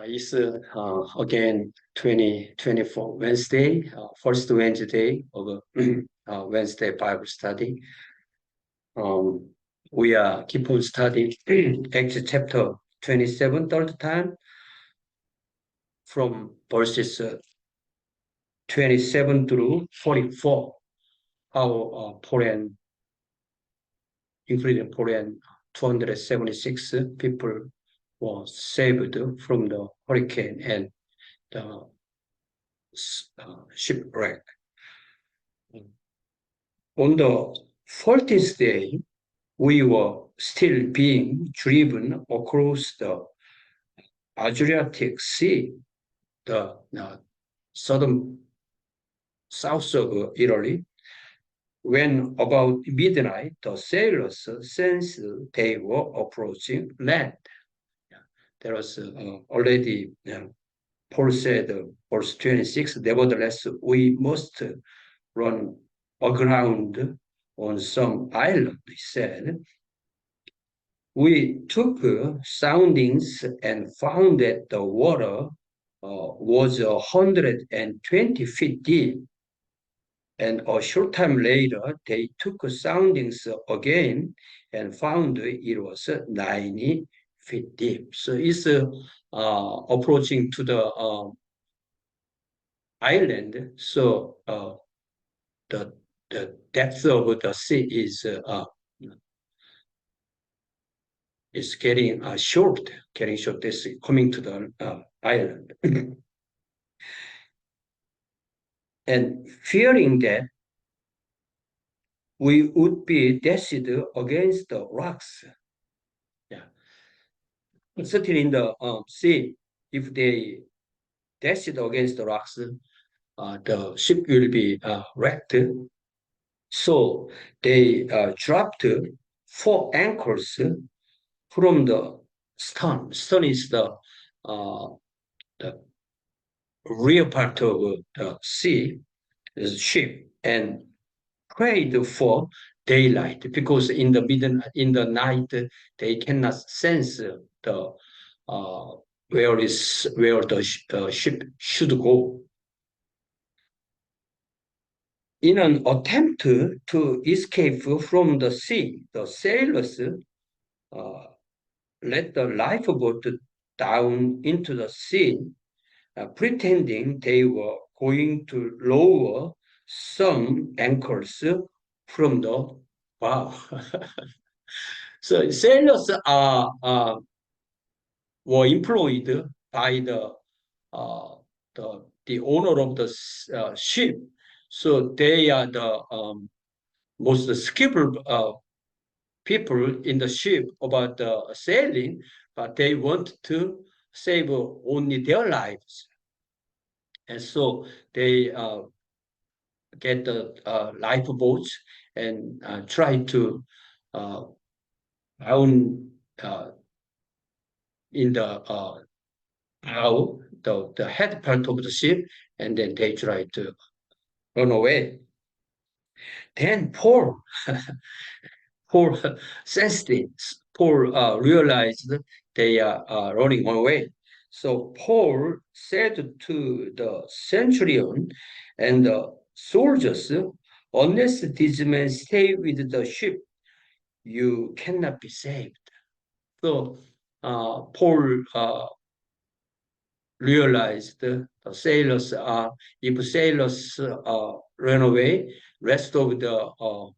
It's again 2024 Wednesday, first Wednesday of Wednesday Bible study. Um, we are keep on studying Acts chapter 27, third time, from verses 27 through 44. How Poland, including Poland, 276 people were saved from the hurricane and the shipwreck. On the 14th day, we were still being driven across the Adriatic Sea, the southern south of Italy, when about midnight, the sailors sensed they were approaching land. There was already, Paul said, verse 26, nevertheless, we must run aground on some island, he said. We took soundings and found that the water was 120 feet deep. And a short time later, they took soundings again and found it was 90 feet deep. So it's approaching to the island. So the depth of the sea is getting short. Is coming to the island. And fearing that we would be dashed against the rocks. Yeah. Certainly in the sea, if they dashed against the rocks, the ship will be wrecked. So they dropped 4 anchors from the stern. Stern is the rear part of the sea, the ship, and prayed for daylight, because in the night they cannot sense the where the ship should go. In an attempt to escape from the sea, the sailors let the lifeboat down into the sea, pretending they were going to lower some anchors from the wow. So sailors were employed by the owner of the ship, so they are the most skillful people in the ship about sailing, but they want to save only their lives, and so they get the lifeboats and try to down in the bow, the head part of the ship, and then they try to run away. Then Paul sensed it. Paul realized they are running away. So Paul said to the centurion and the soldiers, unless these men stay with the ship, you cannot be saved. So Paul realized the sailors are, if sailors run away, rest of the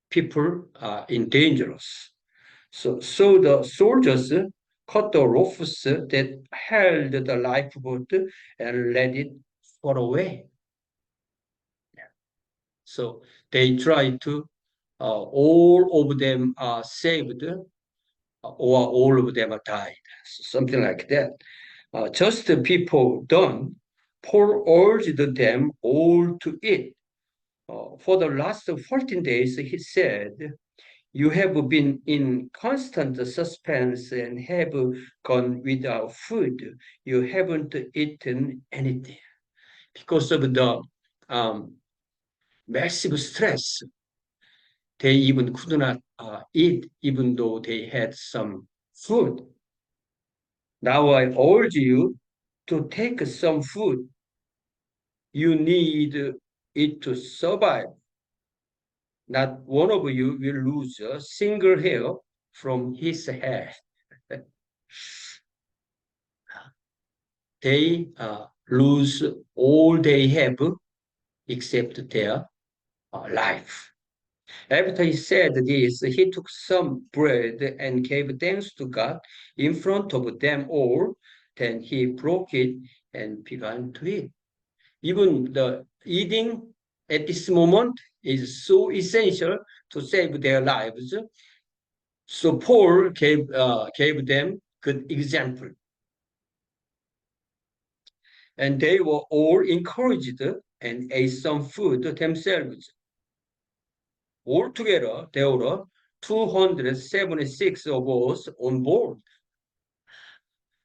people are in dangerous. So the soldiers cut the ropes that held the lifeboat and let it fall away. So they tried to, all of them are saved, or all of them are died, something like that. Just before dawn, Paul urged them all to eat. For the last 14 days, he said, you have been in constant suspense and have gone without food. You haven't eaten anything because of the massive stress. They even could not eat, even though they had some food. Now I urge you to take some food. You need it to survive. Not one of you will lose a single hair from his head. They lose all they have except their life. After he said this, he took some bread and gave thanks to God in front of them all. Then he broke it and began to eat. Even the eating at this moment is so essential to save their lives. So Paul gave them good example. And they were all encouraged and ate some food themselves. Altogether, there were 276 of us on board.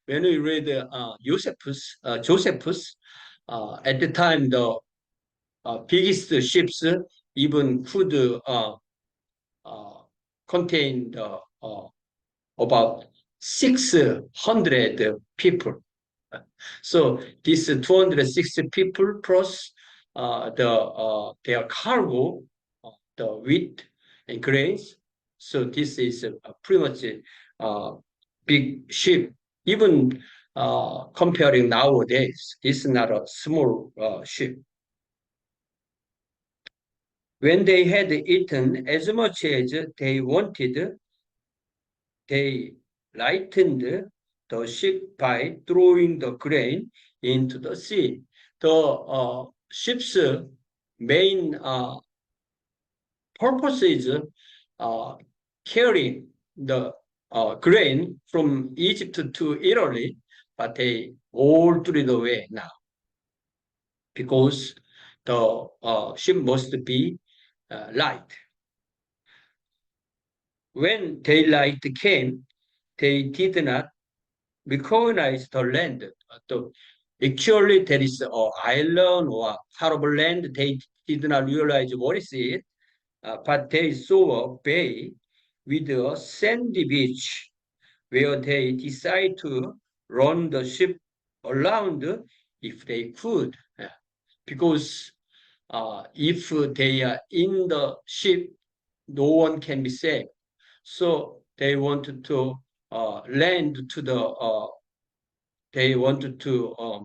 When we read Josephus, at the time, the biggest ships even could uh, contain about 600 people. So these 260 people plus their cargo, the wheat and grains. So this is a pretty much a big ship. Even comparing nowadays, this is not a small ship. When they had eaten as much as they wanted, they lightened the ship by throwing the grain into the sea. The ship's main purpose is uh, carrying the grain from Egypt to Italy, but they all threw it away now because the ship must be light. When daylight came, they did not recognize the land. Actually, there is an island or part of land. They did not realize what is it, but they saw a bay with a sandy beach where they decide to run the ship around if they could. Because if they are in the ship, no one can be saved. So they wanted to land to the, they wanted to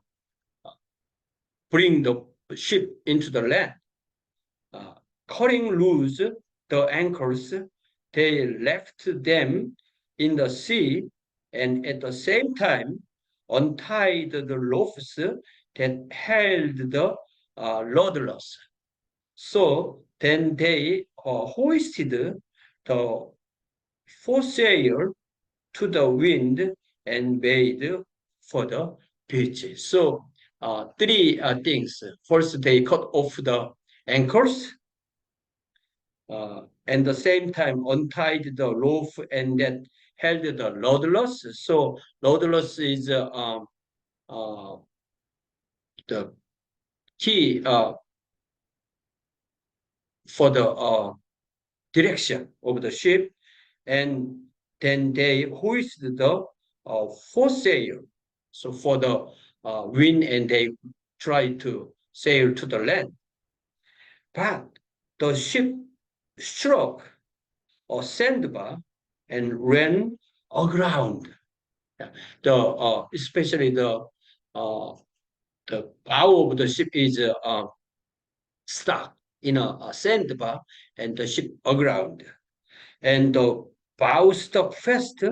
bring the ship into the land. Uh, Cutting loose the anchors, they left them in the sea and at the same time untied the ropes that held the rudderless. So then they hoisted the foresail to the wind and made for the beach. So three things. First, they cut off the anchors, and the same time untied the rope and then held the rudderless. So rudderless is uh, the key for the direction of the ship, and then they hoisted the foresail, so for the wind, and they tried to sail to the land. But the ship struck a sandbar and ran aground. The especially uh, the bow of the ship is stuck in a sandbar, and the ship aground. And the bow stuck fast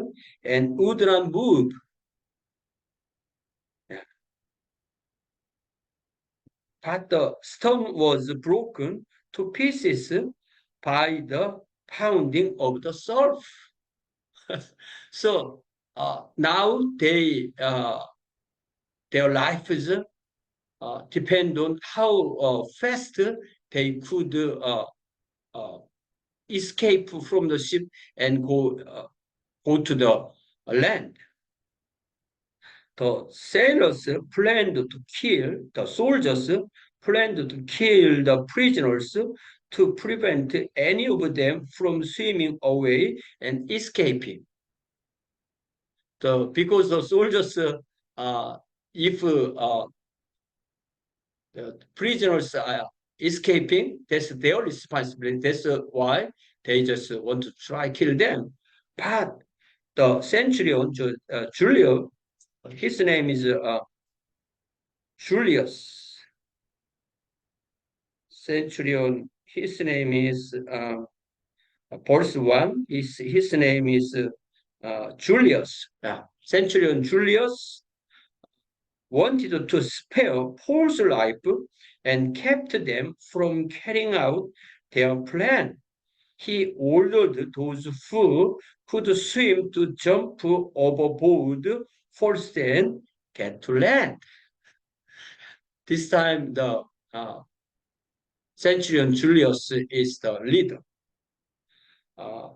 and would not move. But the stone was broken to pieces by the pounding of the surf. So now their lives depend on how fast they could uh, escape from the ship and go to the land. The sailors planned to kill the soldiers, planned to kill the prisoners to prevent any of them from swimming away and escaping. because the soldiers, if the prisoners are escaping, that's their responsibility. That's why they just want to try kill them. But the centurion, Julius, his name is Julius. Centurion, his name is verse 1. His name is Julius. Centurion Julius wanted to spare Paul's life and kept them from carrying out their plan. He ordered those who could swim to jump overboard first and get to land. This time, the Centurion Julius is the leader.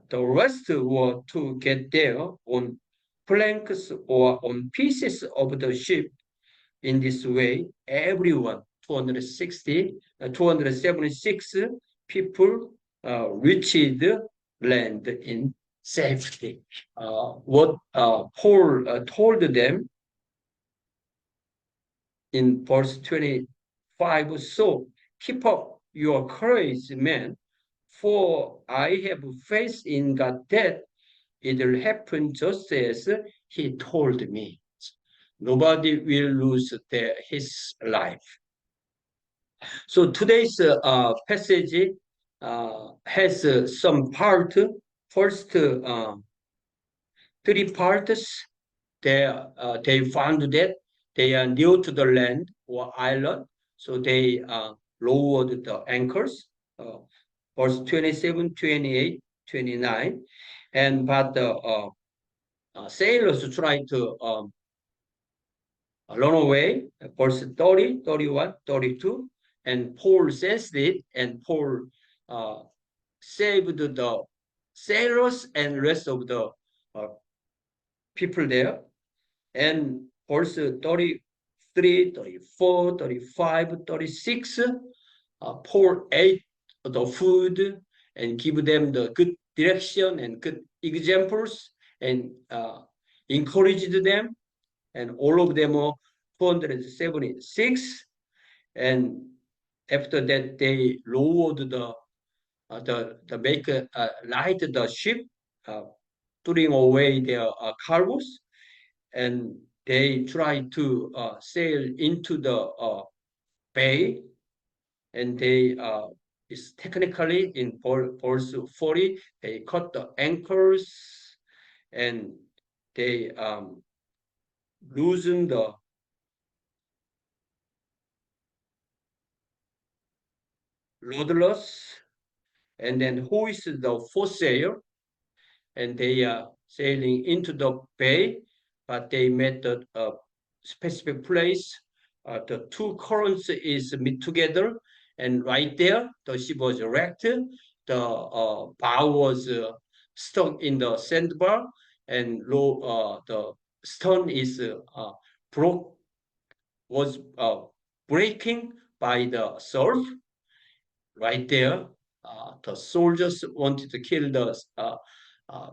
The rest were to get there on planks or on pieces of the ship. In this way, everyone, 276 people reached land in safety. What Paul told them in verse 25, so keep up your courage, men, for I have faith in God that it will happen just as he told me. Nobody will lose his life. So today's passage has some part. First, three parts. They found that they are near to the land or island, so they lowered the anchors. Verse 27, 28, 29, but the sailors tried to run away. Verse 30, 31, 32, and Paul sensed it, and Paul saved the sailors and rest of the people there. And verse 33, 34, 35, 36, Paul ate the food and give them the good direction and good examples and encouraged them. And all of them are 276. And after that, they lowered make light the ship, throwing away their cargoes, and they tried to sail into the bay, and they is technically in verse 40, they cut the anchors and they loosened the rudderless and then hoisted the foresail, and they are sailing into the bay, but they met the specific place. The two currents is meet together, and right there, the ship was wrecked. The bow was stuck in the sandbar, and the stern is was breaking by the surf. Right there, the soldiers wanted to kill the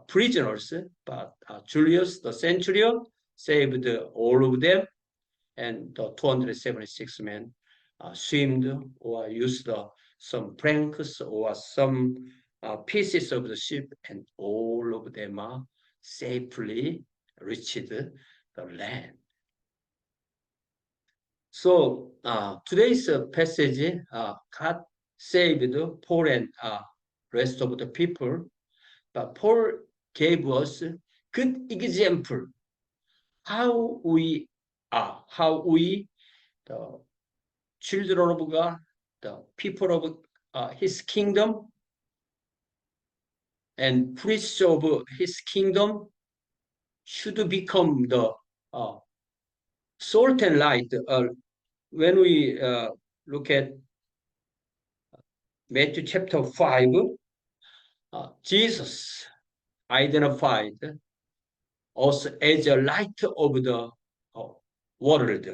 prisoners, but Julius, the centurion, saved all of them, and the 276 men swam or used some planks or some pieces of the ship, and all of them are safely reached the land. So today's passage, God saved Paul and rest of the people, but Paul gave us good example how we are, how we, the children of God, the people of His kingdom, and priests of His kingdom should become the salt and light. When we look at Matthew chapter 5, Jesus identified us as a light of the world.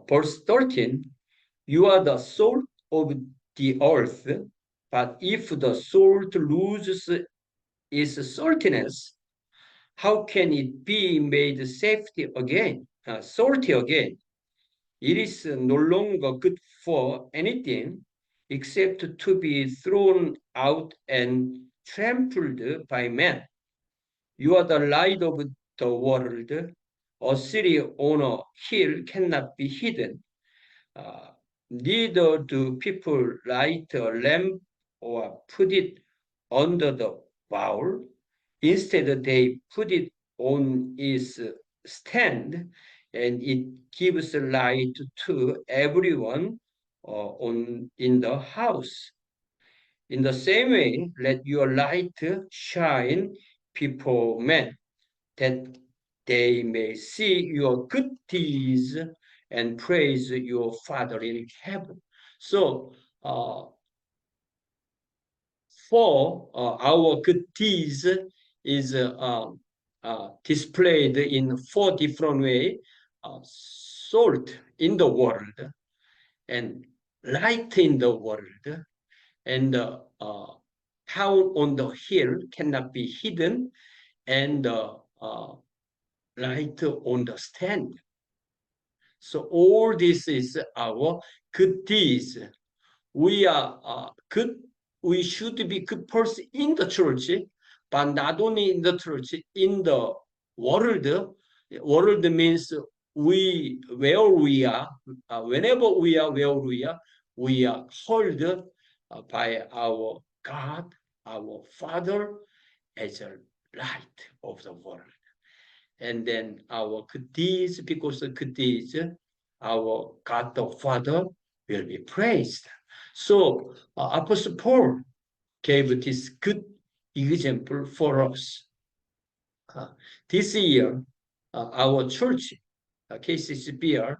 Verse 13, you are the salt of the earth, but if the salt loses its saltiness, how can it be made safety again, salty again? It is no longer good for anything except to be thrown out and trampled by men. You are the light of the world. A city on a hill cannot be hidden. Uh, Neither do people light a lamp or put it under the bowl. Instead, they put it on its stand, and it gives light to everyone in the house. In the same way, let your light shine before men, that they may see your good deeds and praise your Father in heaven. So, for our good deeds is displayed in four different ways: salt in the world, and light in the world, and town on the hill cannot be hidden, and light on the stand. So all this is our good deeds. We are good. We should be good person in the church, but not only in the church, in the world. World means where we are, whenever we are, where we are called by our God, our Father, as a light of the world. And then our good deeds, because of good deeds, our God the Father will be praised. So Apostle Paul gave this good example for us. This year, our church, KCCBR,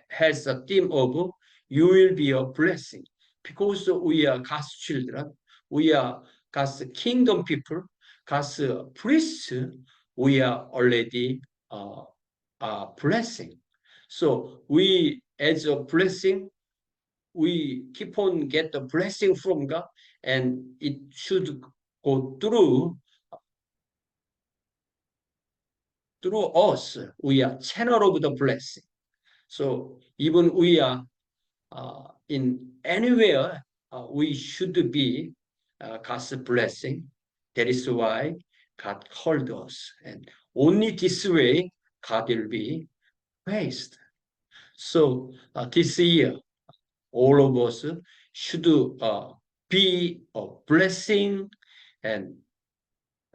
has a theme of "You will be a blessing," because we are God's children, we are God's kingdom people, God's priests. We are already a blessing. So we, as a blessing, we keep on get the blessing from God, and it should go through us. We are channel of the blessing. So even we are in anywhere, we should be God's blessing. That is why God called us, and only this way God will be praised. So this year, all of us should be a blessing and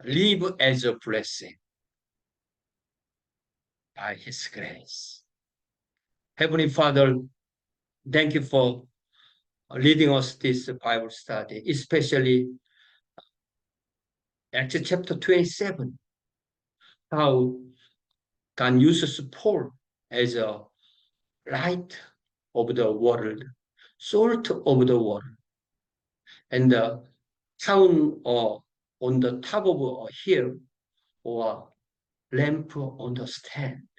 live as a blessing by His grace. Heavenly Father, thank you for leading us this Bible study, especially Acts chapter 27, how God uses Paul as a light of the world, salt of the world, and the town on the top of a hill, or lamp on the stand.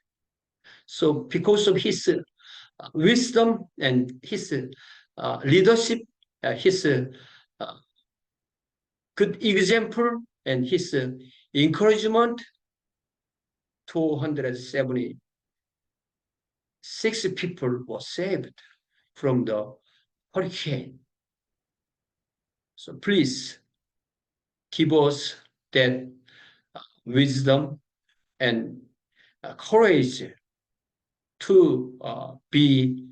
So because of his wisdom and his leadership, his good example, and his encouragement, 276 people were saved from the hurricane. So please give us that wisdom and courage to be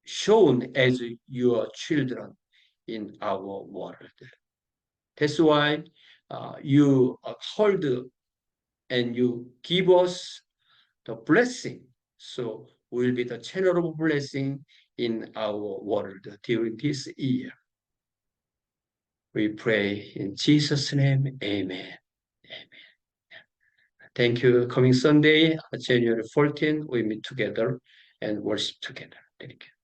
shown as your children in our world. That's why you are called and you give us the blessing. So we'll be the channel of blessing in our world during this year. We pray in Jesus' name, amen. Amen. Thank you. Coming Sunday, January 14th, we meet together and worship together. Thank you.